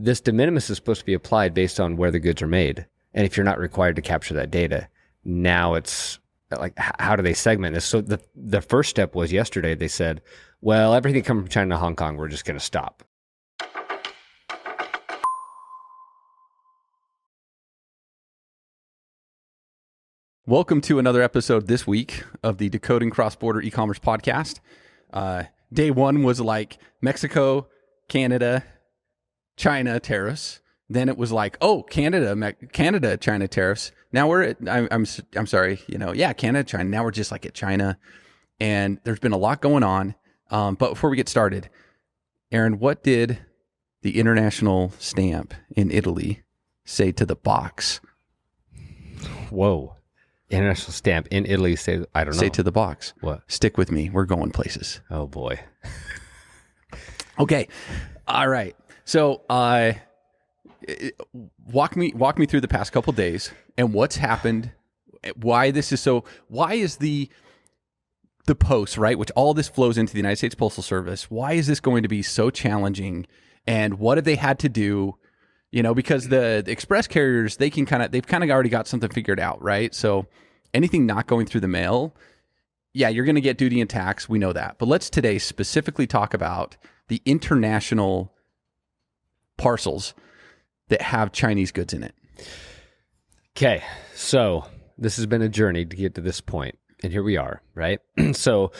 this de minimis is supposed to be applied based on where the goods are made. And if you're not required to capture that data, now it's like, how do they segment this? So the first step was yesterday, they said, well, everything coming from China to Hong Kong, we're just going to stop. Welcome to another episode this week of the Decoding Cross-Border Ecommerce podcast. Day one was like Mexico, Canada, China tariffs. Then it was like, oh, Canada, China tariffs. Now we're at, I'm sorry, Canada, China. Now we're just like at China. And there's been a lot going on. But before we get started, Aaron, what did the international stamp in Italy say to the box? Whoa. International stamp in Italy say, I don't know. Say to the box. What? Stick with me. We're going places. Oh boy. Okay. All right. So, walk me through the past couple of days and what's happened. Why this is so? Why is the post, right, which all this flows into the United States Postal Service? Why is this going to be so challenging? And what have they had to do? Because the express carriers, they've kind of already got something figured out, right? So anything not going through the mail, yeah, you're going to get duty and tax. We know that. But let's today specifically talk about the international parcels that have Chinese goods in it. Okay. So this has been a journey to get to this point, and here we are, right? So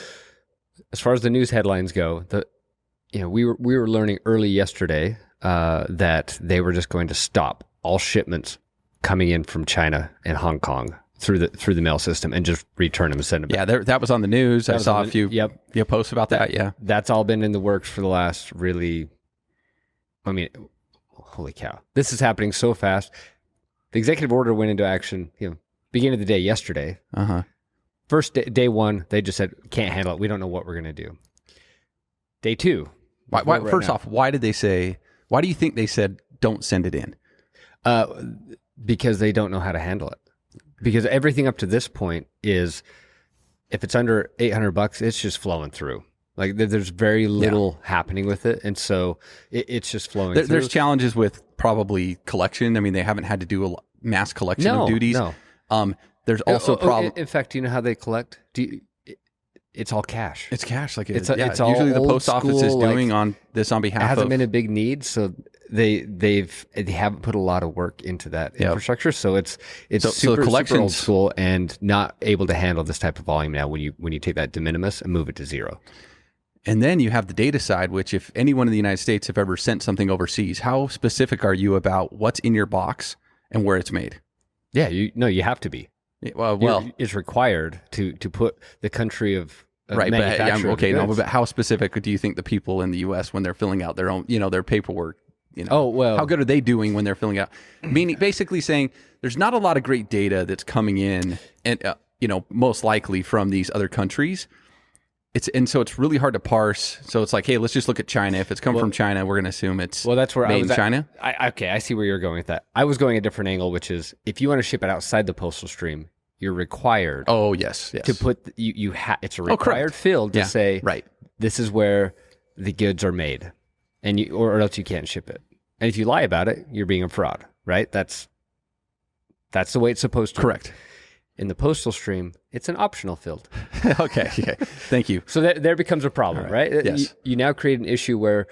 as far as the news headlines go, we were learning early yesterday that they were just going to stop all shipments coming in from China and Hong Kong through the mail system and just return them and send them back. Yeah, that was on the news. I saw a few posts about that. Yeah, that's all been in the works for the last holy cow. This is happening so fast. The executive order went into action, beginning of the day yesterday. First day one, they just said, can't handle it. We don't know what we're going to do. Day two. First off, why do you think they said don't send it in? Because they don't know how to handle it. Because everything up to this point is, if it's under $800, it's just flowing through. Like there's very little happening with it, and so it's just flowing through. There's challenges with probably collection. I mean, they haven't had to do a mass collection of duties. No. There's also problem. In fact, do you know how they collect? It's all cash. It's cash. Like it's usually the post office is doing on this on behalf of. It hasn't been a big need, so they haven't put a lot of work into that infrastructure. So it's super old school and not able to handle this type of volume now. When you take that de minimis and move it to zero. And then you have the data side, which if anyone in the United States have ever sent something overseas, how specific are you about what's in your box and where it's made? Yeah, you have to be. Well, it's required to put the country of manufacturer. But how specific do you think the people in the U.S. when they're filling out their own, their paperwork? How good are they doing when they're filling out? Meaning, basically saying there's not a lot of great data that's coming in, and most likely from these other countries. So it's really hard to parse. So it's like, hey, let's just look at China. If it's come from China, we're going to assume it's that's where made in China. I see where you're going with that. I was going a different angle, which is if you want to ship it outside the postal stream, you're required. Oh yes. To put it's a required field to say right. This is where the goods are made, and or else you can't ship it. And if you lie about it, you're being a fraud, right? That's the way it's supposed to. Correct. In the postal stream, it's an optional field. Okay. Thank you. So there becomes a problem, right? Yes. You now create an issue where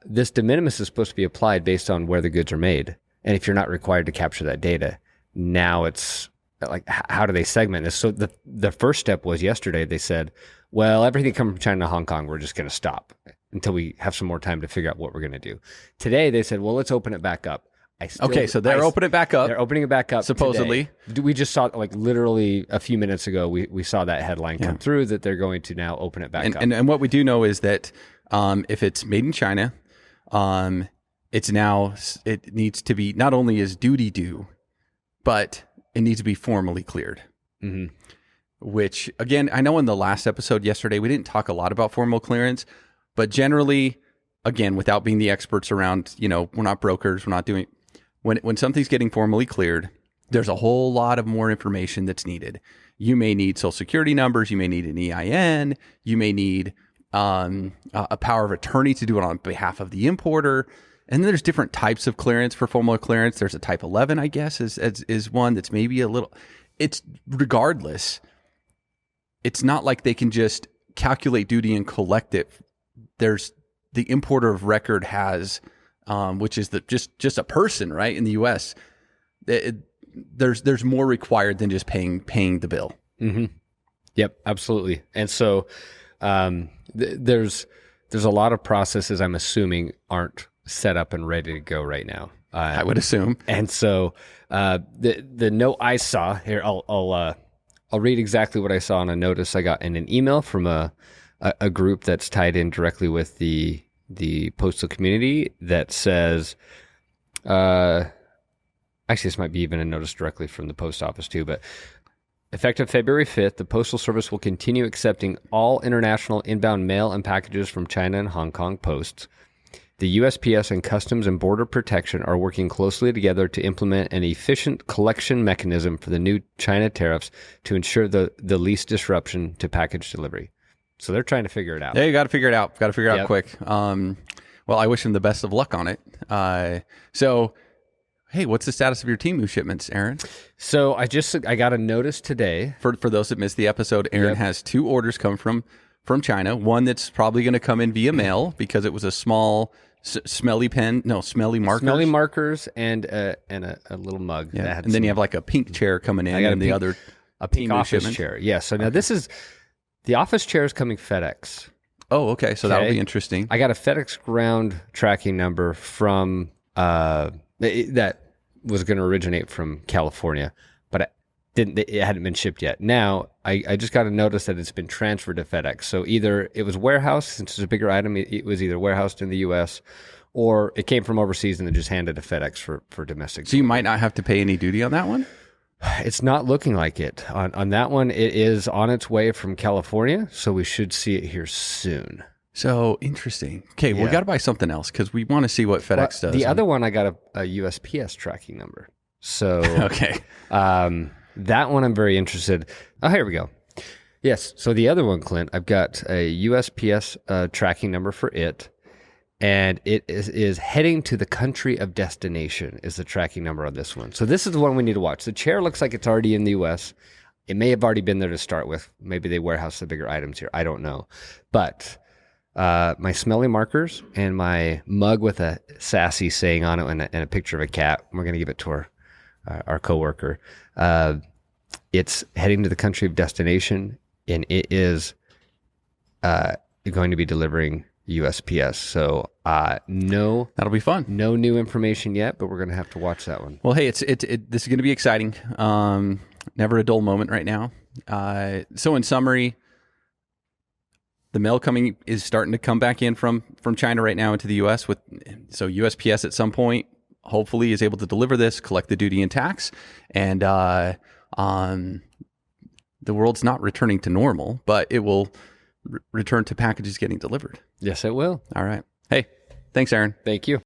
this de minimis is supposed to be applied based on where the goods are made. And if you're not required to capture that data, now it's like, how do they segment this? So the first step was yesterday, they said, well, everything coming from China to Hong Kong, we're just going to stop until we have some more time to figure out what we're going to do. Today, they said, well, let's open it back up. So they're opening it back up. They're opening it back up supposedly. Today. We just saw, like literally a few minutes ago, we saw that headline come through that they're going to now open it back up. And what we do know is that if it's made in China, it needs to be, not only is duty due, but it needs to be formally cleared. Mm-hmm. Which, again, I know in the last episode yesterday, we didn't talk a lot about formal clearance, but generally, again, without being the experts around, we're not brokers, we're not doing... When something's getting formally cleared, there's a whole lot of more information that's needed. You may need social security numbers. You may need an EIN. You may need a power of attorney to do it on behalf of the importer. And then there's different types of clearance for formula clearance. There's a type 11, I guess, is one that's maybe a little. It's regardless. It's not like they can just calculate duty and collect it. There's the importer of record has, which is just a person, right, in the U.S. There's more required than just paying the bill. Mm-hmm. Yep, absolutely. And so there's a lot of processes I'm assuming aren't set up and ready to go right now. I would assume. And so the note I saw here, I'll read exactly what I saw on a notice I got in an email from a group that's tied in directly with the postal community that says, actually this might be even a notice directly from the post office too, but effective February 5th, the Postal Service will continue accepting all international inbound mail and packages from China and Hong Kong posts. The USPS and Customs and Border Protection are working closely together to implement an efficient collection mechanism for the new China tariffs to ensure the least disruption to package delivery. So they're trying to figure it out. Yeah, you got to figure it out. Got to figure it out quick. Well, I wish them the best of luck on it. So, hey, what's the status of your Temu shipments, Aaron? So I got a notice today. For those that missed the episode, Aaron has 2 orders come from China. One that's probably going to come in via mail because it was a small smelly markers. Smelly markers and a little mug. Yeah. And then you have like a pink chair coming in, and the other a pink office shipment. chair. Yeah. So now this is the office chair is coming FedEx. Oh, okay. So that'll be interesting. I got a FedEx ground tracking number from that was going to originate from California, but it hadn't been shipped yet. Now I just got a notice that it's been transferred to FedEx. So either it was warehoused, since it's a bigger item, it was either warehoused in the U.S. or it came from overseas and then just handed to FedEx for domestic. So you might not have to pay any duty on that one? It's not looking like it. On that one, it is on its way from California, so we should see it here soon. So interesting. Okay, we got to buy something else because we want to see what FedEx does. The other one, I got a USPS tracking number. So okay, that one I'm very interested. Oh, here we go. Yes. So the other one, Clint, I've got a USPS tracking number for it, and it is heading to the country of destination is the tracking number on this one. So this is the one we need to watch. The chair looks like it's already in the U.S. It may have already been there to start with. Maybe they warehouse the bigger items here. I don't know. But my smelly markers and my mug with a sassy saying on it and a picture of a cat, we're going to give it to our coworker. It's heading to the country of destination, and it is going to be delivering USPS. So no, that'll be fun. No new information yet, but we're going to have to watch that one. Well, hey, this is going to be exciting. Never a dull moment right now. So in summary, the mail is starting to come back in from China right now into the U.S. So USPS at some point hopefully is able to deliver this, collect the duty and tax, and the world's not returning to normal, but it will return to packages getting delivered. Yes, it will. All right. Hey, thanks, Aaron. Thank you.